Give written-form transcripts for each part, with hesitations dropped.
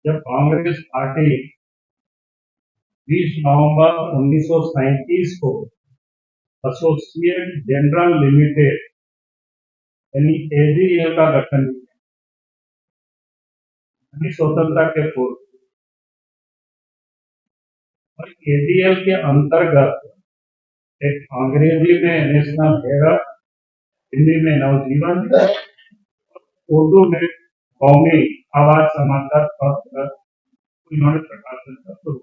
जब कांग्रेस पार्टी 20 नवंबर 1937 को associate general limited यानी एजीएल का गठन किया स्वतंत्रता के पूर्व, और एजीएल के अंतर्गत एक अंग्रेजी में नेशनल हेरल्ड, हिंदी में नवजीवन, उर्दू में कौमी आवाज समाचार पत्र उन्होंने प्रकाशन का शुरू,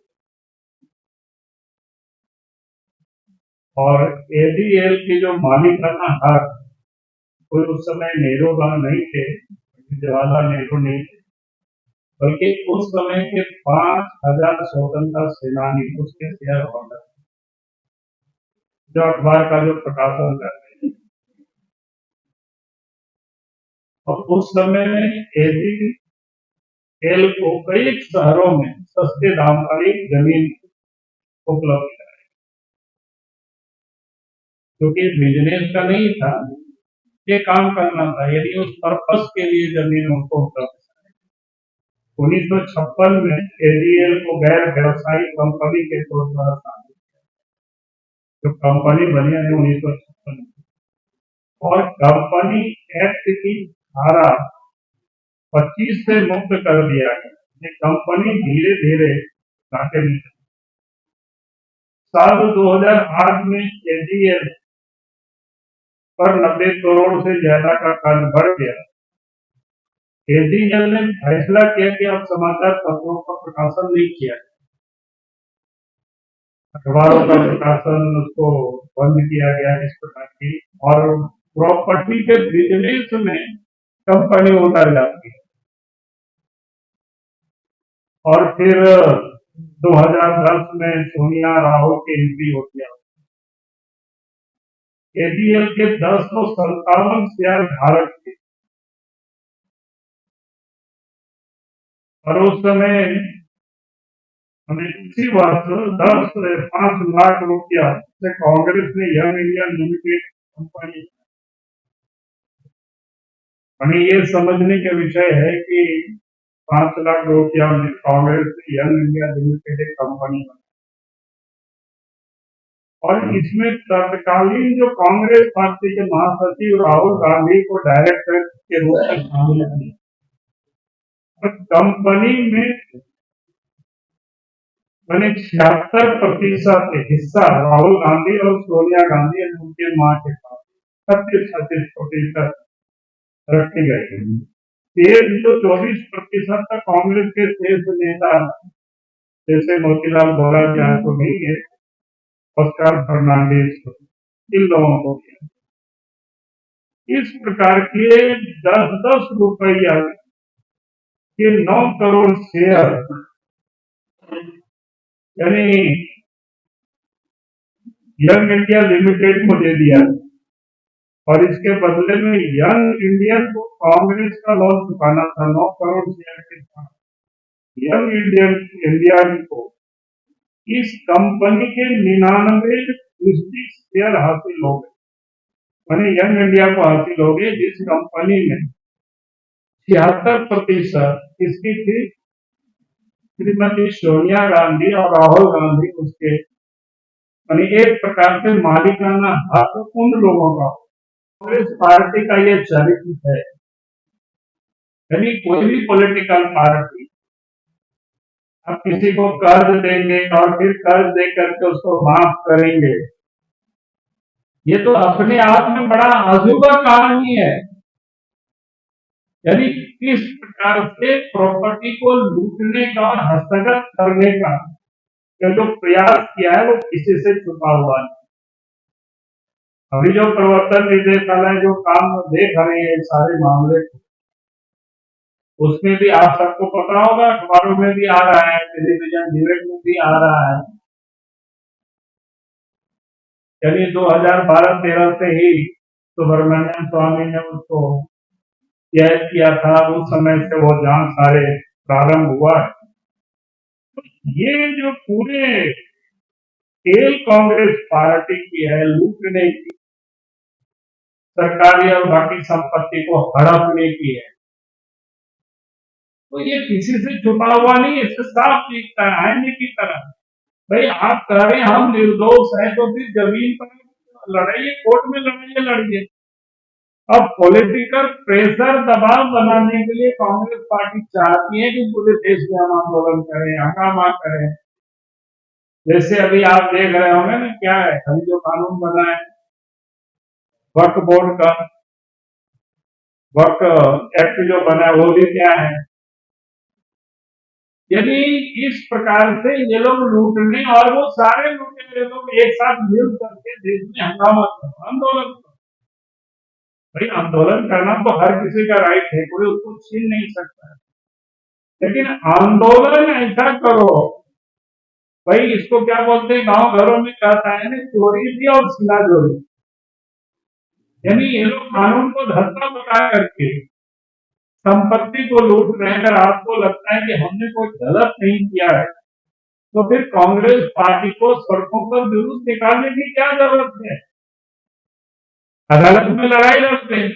और एजीएल की जो मालिकाना हक कोई उस समय नेहरू नहीं थे, जवाहरलाल नेहरू नहीं थे, बल्कि उस समय के 5000 स्वतंत्रता सेनानी उसके शेयर होल्डर जो अखबार का जो प्रकाशन करते हैं। और उस समय में एजीएल को कई शहरों में सस्ते दाम पर एक जमीन उपलब्ध कराई, क्योंकि बिजनेस का नहीं था, ये काम करना था, यदि उस पर्पस के लिए जमीन उनको उपलब्ध। 1956 में एजीएल को गैर व्यवसायिक कंपनी के तौर पर स्थापित किया, जो कंपनी बनी है 1956 में, और कंपनी एक्ट की धारा 25 से मुक्त कर दिया गया। कंपनी धीरे धीरे घाटे में। साल 2008 में एजीएल पर 90 करोड़ से ज्यादा का कर्ज बढ़ गया। एजीएल ने फैसला किया कि अब समाचार पत्रों का प्रकाशन नहीं किया, अखबारों का प्रकाशन उसको बंद किया गया इस प्रकार की, और प्रॉपर्टी के बिजनेस में कंपनी उतर जाती है। और फिर 2010 में सोनिया राहुल की एंट्री होती है। एजीएल के 1057 शेयर धारक थे, और उस समय हमें इसी वर्ष 5 लाख रुपया से कांग्रेस ने यंग इंडिया लिमिटेड कंपनी। हमें ये समझने का विषय है कि 5 लाख रुपया में कांग्रेस ने यंग इंडिया लिमिटेड एक कंपनी बनाई, और इसमें तत्कालीन जो कांग्रेस पार्टी के महासचिव राहुल गांधी को डायरेक्टर के रूप में शामिल किया। कंपनी में 76% हिस्सा राहुल गांधी और सोनिया गांधी उनके मां के पास 36% रखी गई। शेष जो 24% तक कांग्रेस के शेष नेता जैसे मोतीलाल वोरा जहाँ को नहीं है, ऑस्कर फर्नांडिस, इन लोगों को इस प्रकार के 10-10 रुपया के 9 करोड़ शेयर यानी यंग इंडिया लिमिटेड को दे दिया, और इसके बदले में यंग इंडियन को कांग्रेस का लोन चुकाना था 9 करोड़ शेयर के साथ। यंग इंडिया को इस कंपनी के 99% शेयर हासिल हो गए, मैंने यंग इंडिया को हासिल हो गए, जिस कंपनी में 76% इसकी थी श्रीमती सोनिया गांधी और राहुल गांधी उसके, यानी एक प्रकार से मालिकाना हक उन लोगों का। कांग्रेस पार्टी का ये चरित्र है, यानी कोई भी पॉलिटिकल पार्टी अब किसी को कर्ज देंगे और फिर कर्ज दे करके उसको माफ करेंगे, ये तो अपने आप में बड़ा अजूबा कहानी है। यानी किस प्रकार से प्रॉपर्टी को लूटने का और हस्तगत करने का जो प्रयास किया है वो किसी से छुपा हुआ नहीं। अभी जो प्रवर्तन निदेशालय जो काम देख रहे हैं सारे मामले को, उसमें भी आप सबको पता होगा, अखबारों में भी आ रहा है, टेलीविजन डिबेट में भी आ रहा है। यानी 2012-13 से ही सुब्रमण्यम स्वामी ने उसको कैद किया था, उस समय से वो जांच सारे प्रारंभ हुआ है। ये जो पूरे खेल कांग्रेस पार्टी की है लूटने की, सरकारी और बाकी संपत्ति को हड़पने की है, तो ये किसी से छुपा हुआ नहीं, इससे साफ दिखता है आईने की तरह। भाई आप कह रहे हैं हम निर्दोष हैं, तो फिर जमीन पर लड़ाइए, कोर्ट में लड़िए। अब पॉलिटिकल प्रेशर दबाव बनाने के लिए कांग्रेस पार्टी चाहती है कि पूरे देश में हम आंदोलन करें, हंगामा करें। जैसे अभी आप देख रहे होंगे ना, क्या है अभी जो कानून बना है वक्फ बोर्ड का, वक्फ एक्ट जो बना है वो भी क्या है। यदि इस प्रकार से ये लोग लूटने, और वो सारे लुटेरे लोग एक साथ मिल करके देश में हंगामा करो, आंदोलन करो। भाई आंदोलन करना तो हर किसी का राइट है, कोई उसको छीन नहीं सकता है, लेकिन आंदोलन ऐसा करो। भाई इसको क्या बोलते हैं, गांव घरों में कहता है ना, चोरी भी और सीना चोरी। यानी ये लोग कानून को धरता बता करके संपत्ति को लूट रहे हैं। अगर आपको लगता है कि हमने कोई गलत नहीं किया है, तो फिर कांग्रेस पार्टी को सड़कों पर जुलूस निकालने की क्या जरूरत है, अदालत में लड़ाई लड़ते हैं।